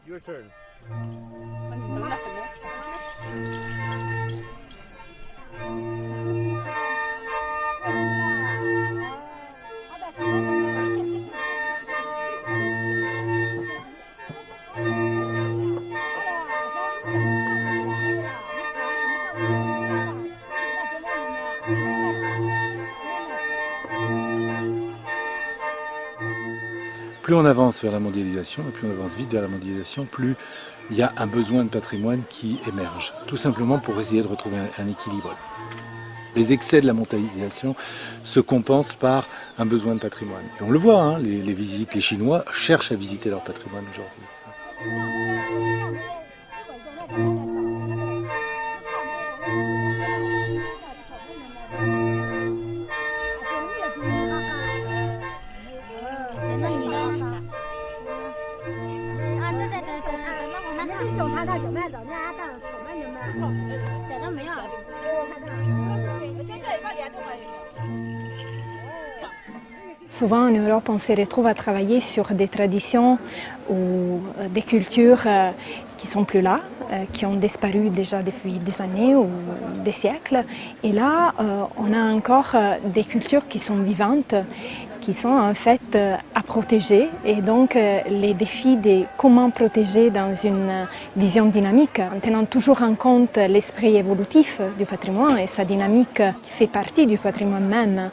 Your turn. Plus on avance vers la mondialisation, et plus on avance vite vers la mondialisation, plus il y a un besoin de patrimoine qui émerge, tout simplement pour essayer de retrouver un équilibre. Les excès de la mondialisation se compensent par un besoin de patrimoine. Et on le voit, hein, les visites, les Chinois cherchent à visiter leur patrimoine aujourd'hui. Souvent en Europe, on se retrouve à travailler sur des traditions ou des cultures qui ne sont plus là, qui ont disparu déjà depuis des années ou des siècles. Et là, on a encore des cultures qui sont vivantes, qui sont en fait à protéger. Et donc les défis de comment protéger dans une vision dynamique, en tenant toujours en compte l'esprit évolutif du patrimoine et sa dynamique qui fait partie du patrimoine même.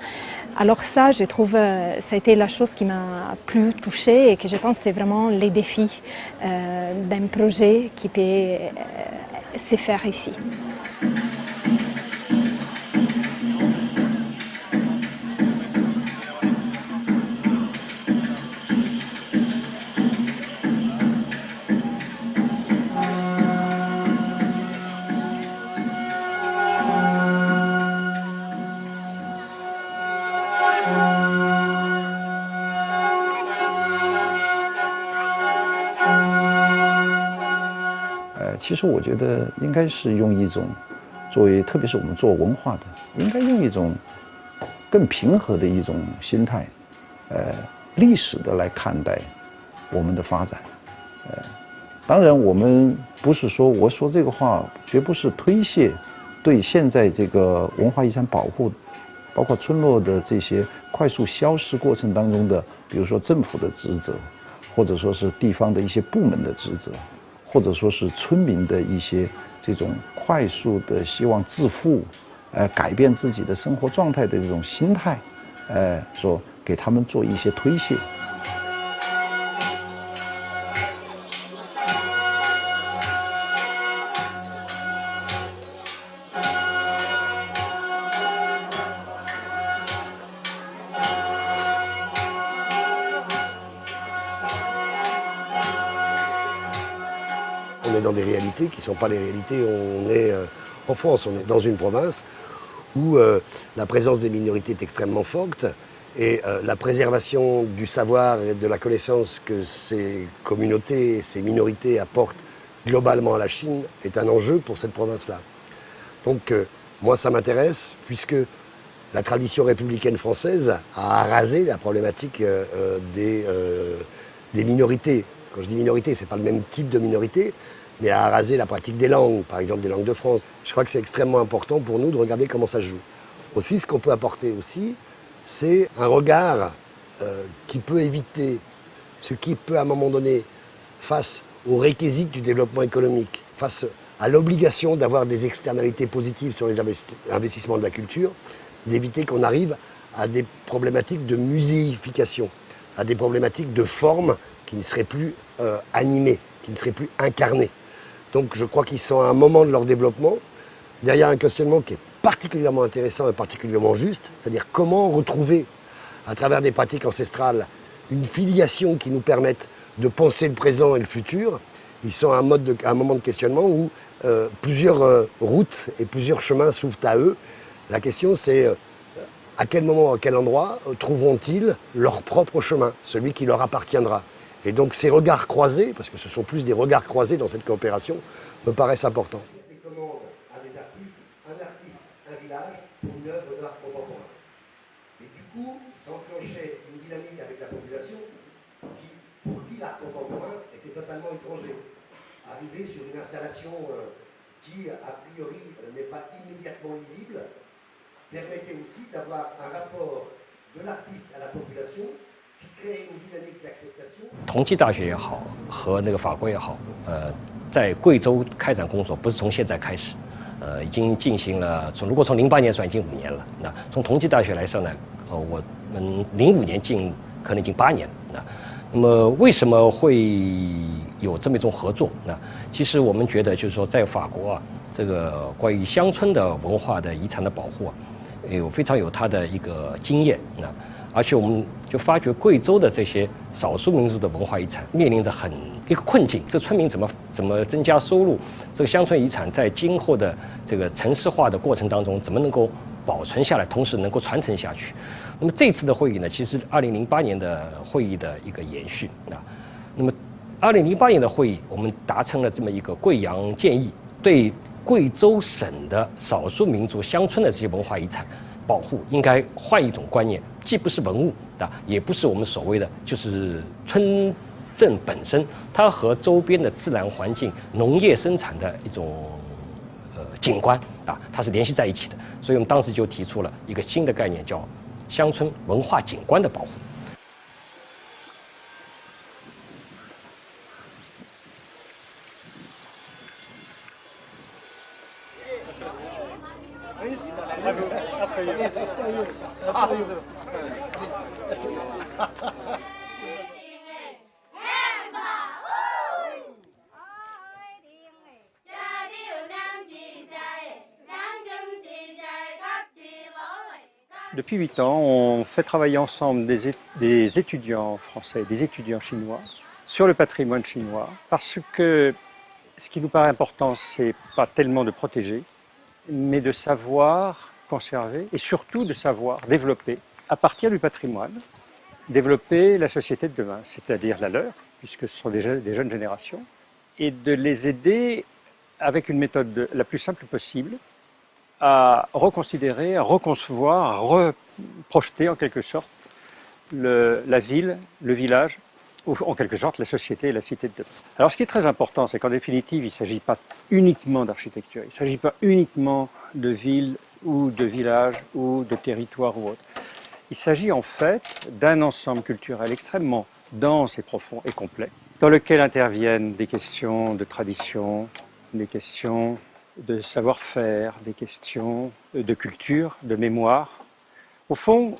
Alors ça, je trouve, ça a été la chose qui m'a plus touchée et que je pense que c'est vraiment les défis d'un projet qui peut se faire ici.其实我觉得应该是用一种作为，特别是我们做文化的，应该用一种更平和的一种心态，历史的来看待我们的发展。当然我们不是说我说这个话绝不是推卸对现在这个文化遗产保护，包括村落的这些快速消失过程当中的，比如说政府的职责，或者说是地方的一些部门的职责，或者说是村民的一些这种快速的希望致富，改变自己的生活状态的这种心态，说给他们做一些推卸。On est dans des réalités qui ne sont pas les réalités. On est en France, on est dans une province où la présence des minorités est extrêmement forte et la préservation du savoir et de la connaissance que ces communautés, ces minorités apportent globalement à la Chine est un enjeu pour cette province-là. Donc moi ça m'intéresse puisque la tradition républicaine française a arasé la problématique des minorités. Quand je dis minorité, ce n'est pas le même type de minorité, mais à araser la pratique des langues, par exemple des langues de France. Je crois que c'est extrêmement important pour nous de regarder comment ça se joue. Aussi, ce qu'on peut apporter aussi, c'est un regard qui peut éviter ce qui peut à un moment donné, face aux réquisites du développement économique, face à l'obligation d'avoir des externalités positives sur les investissements de la culture, d'éviter qu'on arrive à des problématiques de muséification, à des problématiques de forme qui ne seraient plus animées, qui ne seraient plus incarnées. Donc je crois qu'ils sont à un moment de leur développement, derrière un questionnement qui est particulièrement intéressant et particulièrement juste, c'est-à-dire comment retrouver, à travers des pratiques ancestrales, une filiation qui nous permette de penser le présent et le futur. Ils sont à un moment de questionnement où plusieurs routes et plusieurs chemins s'ouvrent à eux. La question c'est à quel moment, à quel endroit trouveront-ils leur propre chemin, celui qui leur appartiendra. Et donc ces regards croisés, parce que ce sont plus des regards croisés dans cette coopération, me paraissent importants. Des commandes à des artistes, un village, pour une œuvre d'art contemporain. Et du coup, s'enclenchait une dynamique avec la population pour qui l'art contemporain était totalement étranger. Arriver sur une installation qui, a priori, n'est pas immédiatement lisible, permettait aussi d'avoir un rapport de l'artiste à la population qui crée une dynamique d'acceptation. 同济大学也好，和那个法国也好，在贵州开展工作不是从现在开始，已经进行了如果从08年算已经5年了。那从同济大学来说呢，我们05年进可能已经8年了。那么为什么会有这么一种合作？那其实我们觉得就是说，在法国啊，这个关于乡村的文化的遗产的保护啊，非常有它的一个经验啊。而且我们就发觉贵州的这些少数民族的文化遗产面临着一个困境，这村民怎么增加收入？这个乡村遗产在今后的这个城市化的过程当中，怎么能够保存下来，同时能够传承下去？那么这次的会议呢，其实2008年的会议的一个延续啊。那么2008年的会议，我们达成了这么一个贵阳建议，对贵州省的少数民族乡村的这些文化遗产保护应该换一种观念，既不是文物啊，也不是我们所谓的就是村镇本身，它和周边的自然环境、农业生产的一种景观啊，它是联系在一起的。所以我们当时就提出了一个新的概念，叫乡村文化景观的保护。Depuis 8 ans, on fait travailler ensemble des étudiants français et des étudiants chinois sur le patrimoine chinois, parce que ce qui nous paraît important, c'est pas tellement de protéger, mais de savoir conserver et surtout de savoir développer à partir du patrimoine, développer la société de demain, c'est-à-dire la leur, puisque ce sont des jeunes générations, et de les aider avec une méthode la plus simple possible à reconsidérer, à reconcevoir, à reprojeter en quelque sorte la ville, le village, ou en quelque sorte la société et la cité de demain. Alors ce qui est très important, c'est qu'en définitive, il ne s'agit pas uniquement d'architecture, il ne s'agit pas uniquement de villes ou de villages ou de territoires ou autres. Il s'agit en fait d'un ensemble culturel extrêmement dense et profond et complet, dans lequel interviennent des questions de tradition, des questions de savoir-faire, des questions de culture, de mémoire. Au fond,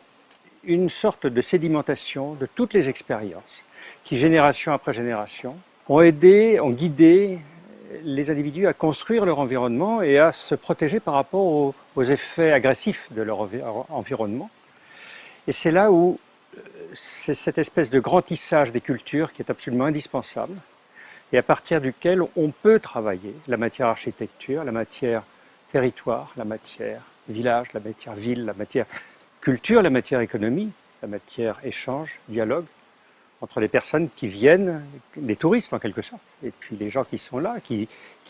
une sorte de sédimentation de toutes les expériences qui, génération après génération, ont aidé, ont guidé les individus à construire leur environnement et à se protéger par rapport aux effets agressifs de leur environnement. Et c'est là où c'est cette espèce de grand tissage des cultures qui est absolument indispensable, et à partir duquel on peut travailler la matière architecture, la matière territoire, la matière village, la matière ville, la matière culture, la matière économie, la matière échange, dialogue entre les personnes qui viennent, les touristes en quelque sorte, et puis les gens qui sont là, qui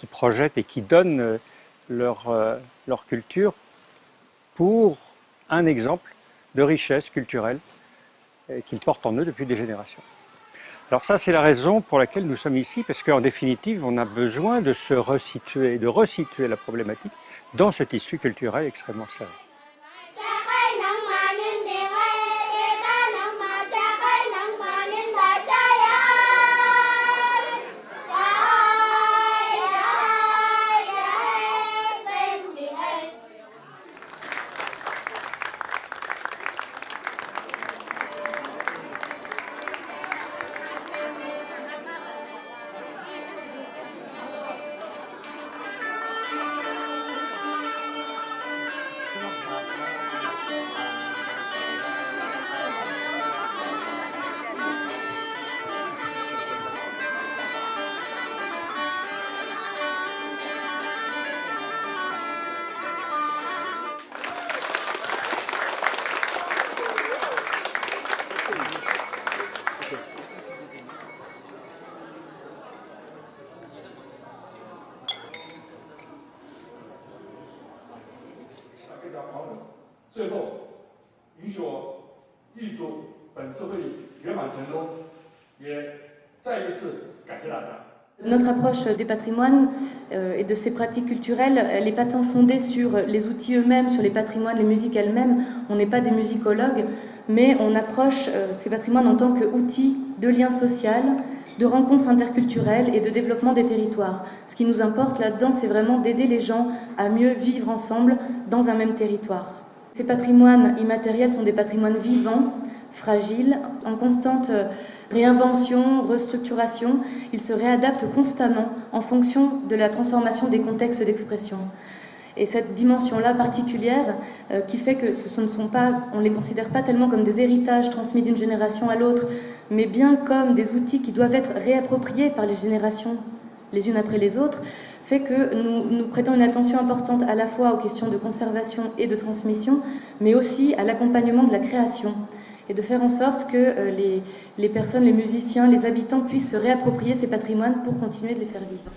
projettent et qui donnent leur culture pour un exemple de richesse culturelle qu'ils portent en eux depuis des générations. Alors ça, c'est la raison pour laquelle nous sommes ici, parce qu'en définitive, on a besoin de se resituer, de resituer la problématique dans ce tissu culturel extrêmement serré. Notre approche des patrimoines et de ces pratiques culturelles, elle n'est pas tant fondée sur les outils eux-mêmes, sur les patrimoines, les musiques elles-mêmes. On n'est pas des musicologues, mais on approche ces patrimoines en tant qu'outils de lien social, de rencontres interculturelles et de développement des territoires. Ce qui nous importe là-dedans, c'est vraiment d'aider les gens à mieux vivre ensemble dans un même territoire. Ces patrimoines immatériels sont des patrimoines vivants, fragiles, en constante réinvention, restructuration. Ils se réadaptent constamment en fonction de la transformation des contextes d'expression. Et cette dimension-là particulière qui fait que on ne les considère pas tellement comme des héritages transmis d'une génération à l'autre, mais bien comme des outils qui doivent être réappropriés par les générations les unes après les autres, fait que nous prêtons une attention importante à la fois aux questions de conservation et de transmission, mais aussi à l'accompagnement de la création, et de faire en sorte que les personnes, les musiciens, les habitants puissent se réapproprier ces patrimoines pour continuer de les faire vivre.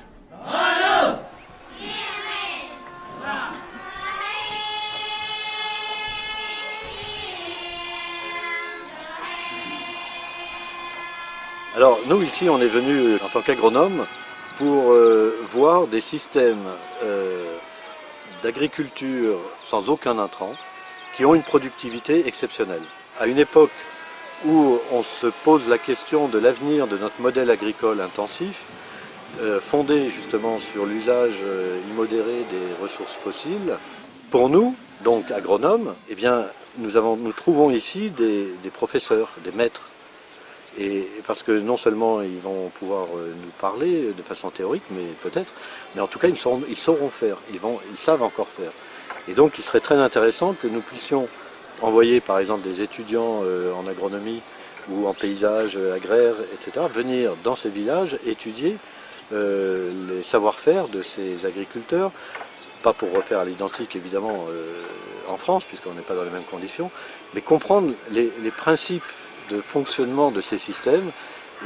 Alors nous ici on est venus en tant qu'agronomes pour voir des systèmes d'agriculture sans aucun intrant qui ont une productivité exceptionnelle. À une époque où on se pose la question de l'avenir de notre modèle agricole intensif, fondé justement sur l'usage immodéré des ressources fossiles, pour nous, donc agronomes, eh bien, nous trouvons ici des professeurs, des maîtres. Et parce que non seulement ils vont pouvoir nous parler de façon théorique, mais en tout cas ils sauront faire, ils savent encore faire. Et donc il serait très intéressant que nous puissions envoyer par exemple des étudiants en agronomie ou en paysage agraire, etc., venir dans ces villages étudier les savoir-faire de ces agriculteurs, pas pour refaire à l'identique évidemment en France, puisqu'on n'est pas dans les mêmes conditions, mais comprendre les principes de fonctionnement de ces systèmes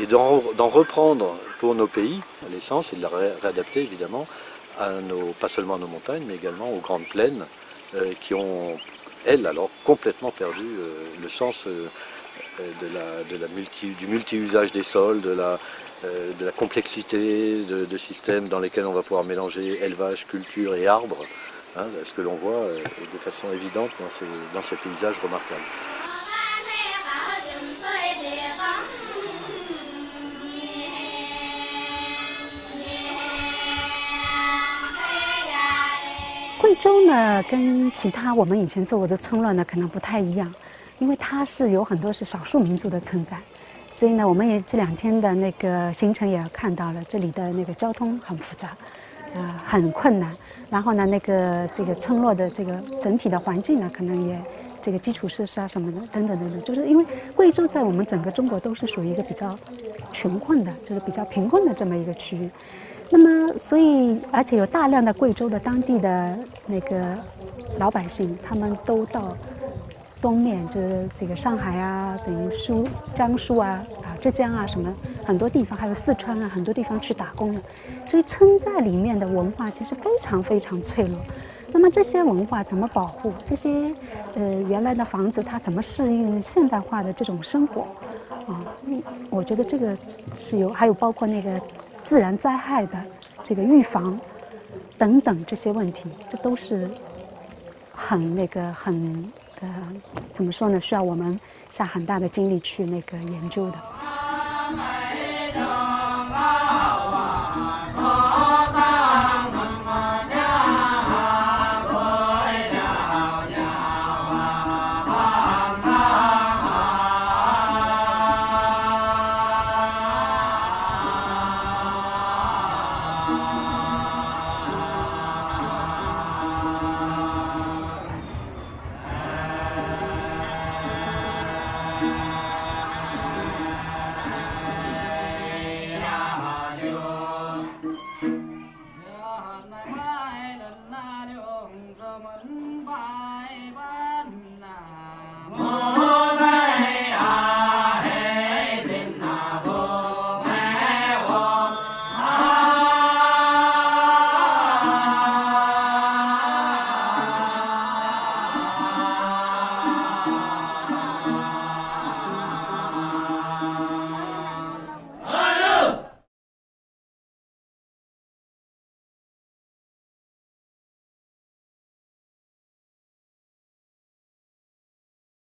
et d'en reprendre pour nos pays l'essence et de la réadapter évidemment pas seulement à nos montagnes, mais également aux grandes plaines qui ont, elles, alors complètement perdu le sens du multi-usage des sols, de la complexité de systèmes dans lesquels on va pouvoir mélanger élevage, culture et arbres, hein, ce que l'on voit de façon évidente dans ces paysages remarquables.贵州呢，跟其他我们以前做过的村落呢，可能不太一样，因为它是有很多是少数民族的存在，所以呢，我们也这2天的那个行程也看到了，这里的那个交通很复杂，很困难。然后呢，这个村落的这个整体的环境呢，可能也这个基础设施啊什么的等等等等，就是因为贵州在我们整个中国都是属于一个比较穷困的，就是比较贫困的这么一个区域。那么，所以而且有大量的贵州的当地的那个老百姓，他们都到东面，就是这个上海啊，等于江苏啊、浙江啊什么很多地方，还有四川啊很多地方去打工了。所以村在里面的文化其实非常非常脆弱。那么这些文化怎么保护？这些原来的房子它怎么适应现代化的这种生活？我觉得这个是还有包括那个自然灾害的这个预防等等这些问题，这都是怎么说呢？需要我们下很大的精力去研究的。